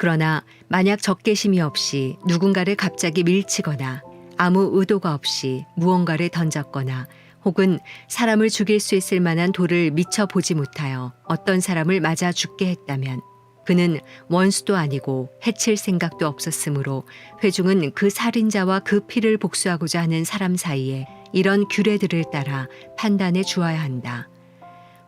그러나 만약 적개심이 없이 누군가를 갑자기 밀치거나 아무 의도가 없이 무언가를 던졌거나 혹은 사람을 죽일 수 있을 만한 돌을 미처 보지 못하여 어떤 사람을 맞아 죽게 했다면 그는 원수도 아니고 해칠 생각도 없었으므로 회중은 그 살인자와 그 피를 복수하고자 하는 사람 사이에 이런 규례들을 따라 판단해 주어야 한다.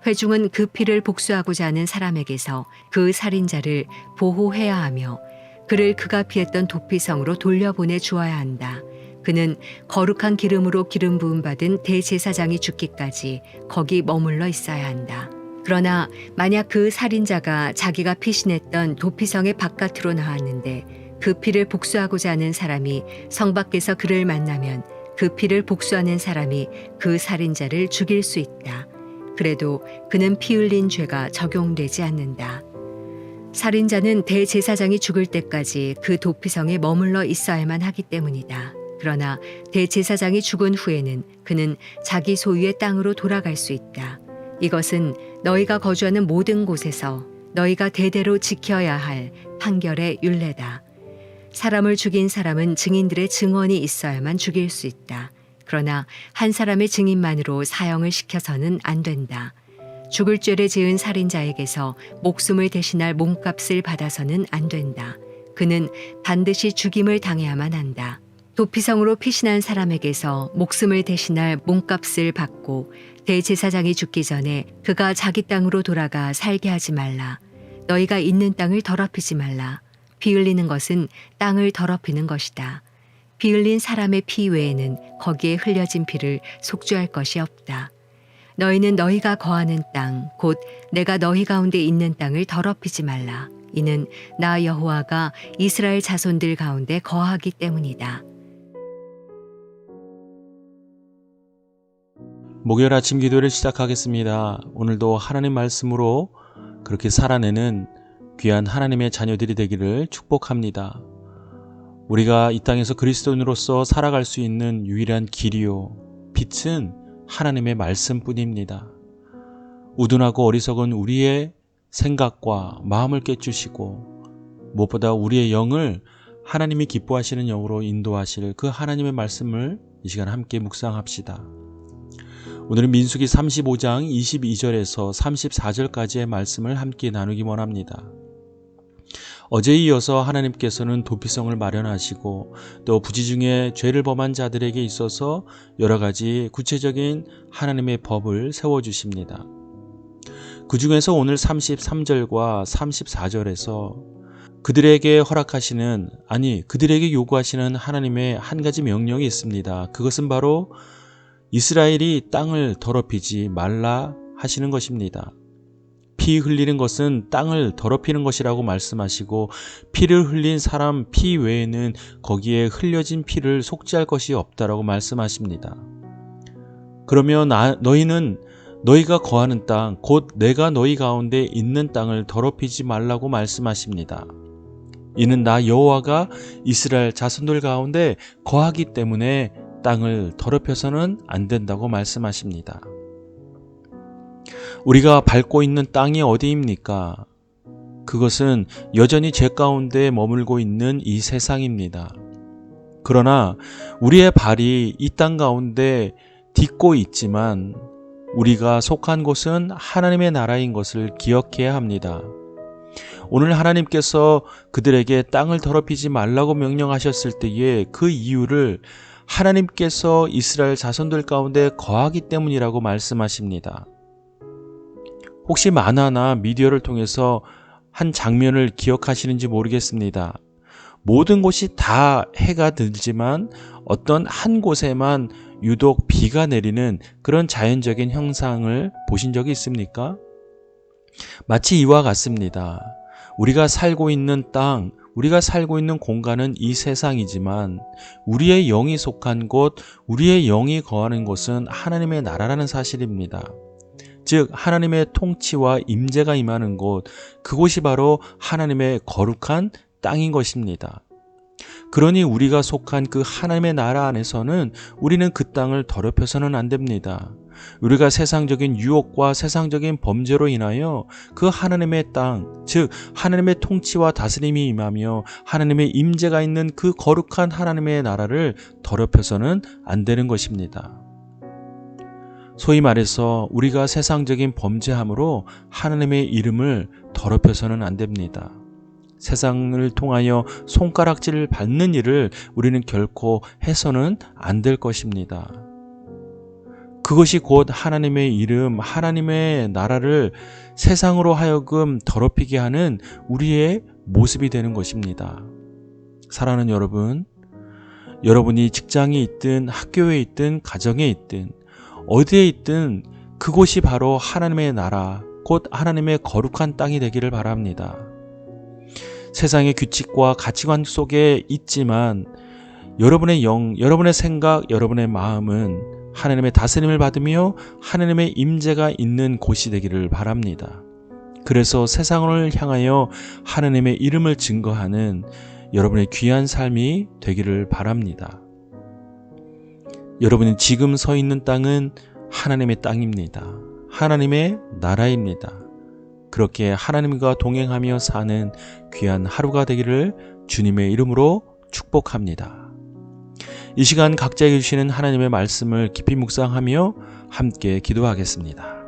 회중은 그 피를 복수하고자 하는 사람에게서 그 살인자를 보호해야 하며 그를 그가 피했던 도피성으로 돌려보내 주어야 한다. 그는 거룩한 기름으로 기름 부음 받은 대제사장이 죽기까지 거기 머물러 있어야 한다. 그러나 만약 그 살인자가 자기가 피신했던 도피성의 바깥으로 나왔는데 그 피를 복수하고자 하는 사람이 성 밖에서 그를 만나면 그 피를 복수하는 사람이 그 살인자를 죽일 수 있다. 그래도 그는 피 흘린 죄가 적용되지 않는다. 살인자는 대제사장이 죽을 때까지 그 도피성에 머물러 있어야만 하기 때문이다. 그러나 대제사장이 죽은 후에는 그는 자기 소유의 땅으로 돌아갈 수 있다. 이것은 너희가 거주하는 모든 곳에서 너희가 대대로 지켜야 할 판결의 율례다. 사람을 죽인 사람은 증인들의 증언이 있어야만 죽일 수 있다. 그러나 한 사람의 증인만으로 사형을 시켜서는 안 된다. 죽을 죄를 지은 살인자에게서 목숨을 대신할 몸값을 받아서는 안 된다. 그는 반드시 죽임을 당해야만 한다. 도피성으로 피신한 사람에게서 목숨을 대신할 몸값을 받고 대제사장이 죽기 전에 그가 자기 땅으로 돌아가 살게 하지 말라. 너희가 있는 땅을 더럽히지 말라. 피 흘리는 것은 땅을 더럽히는 것이다. 피 흘린 사람의 피 외에는 거기에 흘려진 피를 속죄할 것이 없다. 너희는 너희가 거하는 땅, 곧 내가 너희 가운데 있는 땅을 더럽히지 말라. 이는 나 여호와가 이스라엘 자손들 가운데 거하기 때문이다. 목요일 아침 기도를 시작하겠습니다. 오늘도 하나님 말씀으로 그렇게 살아내는 귀한 하나님의 자녀들이 되기를 축복합니다. 우리가 이 땅에서 그리스도인으로서 살아갈 수 있는 유일한 길이요, 빛은 하나님의 말씀뿐입니다. 우둔하고 어리석은 우리의 생각과 마음을 깨주시고 무엇보다 우리의 영을 하나님이 기뻐하시는 영으로 인도하실 그 하나님의 말씀을 이 시간 함께 묵상합시다. 오늘은 민수기 35장 22절에서 34절까지의 말씀을 함께 나누기 원합니다. 어제에 이어서 하나님께서는 도피성을 마련하시고 또 부지 중에 죄를 범한 자들에게 있어서 여러 가지 구체적인 하나님의 법을 세워주십니다. 그 중에서 오늘 33절과 34절에서 그들에게 허락하시는, 그들에게 요구하시는 하나님의 한 가지 명령이 있습니다. 그것은 바로 이스라엘이 땅을 더럽히지 말라 하시는 것입니다. 피 흘리는 것은 땅을 더럽히는 것이라고 말씀하시고 피를 흘린 사람 피 외에는 거기에 흘려진 피를 속죄할 것이 없다라고 말씀하십니다. 그러면 너희는 너희가 거하는 땅, 곧 내가 너희 가운데 있는 땅을 더럽히지 말라고 말씀하십니다. 이는 나 여호와가 이스라엘 자손들 가운데 거하기 때문에 땅을 더럽혀서는 안 된다고 말씀하십니다. 우리가 밟고 있는 땅이 어디입니까? 그것은 여전히 죄 가운데 머물고 있는 이 세상입니다. 그러나 우리의 발이 이 땅 가운데 딛고 있지만 우리가 속한 곳은 하나님의 나라인 것을 기억해야 합니다. 오늘 하나님께서 그들에게 땅을 더럽히지 말라고 명령하셨을 때에 그 이유를 하나님께서 이스라엘 자손들 가운데 거하기 때문이라고 말씀하십니다. 혹시 만화나 미디어를 통해서 한 장면을 기억하시는지 모르겠습니다. 모든 곳이 다 해가 들지만 어떤 한 곳에만 유독 비가 내리는 그런 자연적인 형상을 보신 적이 있습니까? 마치 이와 같습니다. 우리가 살고 있는 땅, 우리가 살고 있는 공간은 이 세상이지만 우리의 영이 속한 곳, 우리의 영이 거하는 곳은 하나님의 나라라는 사실입니다. 즉 하나님의 통치와 임재가 임하는 곳, 그곳이 바로 하나님의 거룩한 땅인 것입니다. 그러니 우리가 속한 그 하나님의 나라 안에서는 우리는 그 땅을 더럽혀서는 안 됩니다. 우리가 세상적인 유혹과 세상적인 범죄로 인하여 그 하나님의 땅, 즉 하나님의 통치와 다스림이 임하며 하나님의 임재가 있는 그 거룩한 하나님의 나라를 더럽혀서는 안 되는 것입니다. 소위 말해서 우리가 세상적인 범죄함으로 하나님의 이름을 더럽혀서는 안 됩니다. 세상을 통하여 손가락질을 받는 일을 우리는 결코 해서는 안 될 것입니다. 그것이 곧 하나님의 이름, 하나님의 나라를 세상으로 하여금 더럽히게 하는 우리의 모습이 되는 것입니다. 사랑하는 여러분, 여러분이 직장에 있든 학교에 있든 가정에 있든 어디에 있든 그곳이 바로 하나님의 나라, 곧 하나님의 거룩한 땅이 되기를 바랍니다. 세상의 규칙과 가치관 속에 있지만 여러분의 영, 여러분의 생각, 여러분의 마음은 하나님의 다스림을 받으며 하나님의 임재가 있는 곳이 되기를 바랍니다. 그래서 세상을 향하여 하나님의 이름을 증거하는 여러분의 귀한 삶이 되기를 바랍니다. 여러분이 지금 서 있는 땅은 하나님의 땅입니다. 하나님의 나라입니다. 그렇게 하나님과 동행하며 사는 귀한 하루가 되기를 주님의 이름으로 축복합니다. 이 시간 각자에게 주시는 하나님의 말씀을 깊이 묵상하며 함께 기도하겠습니다.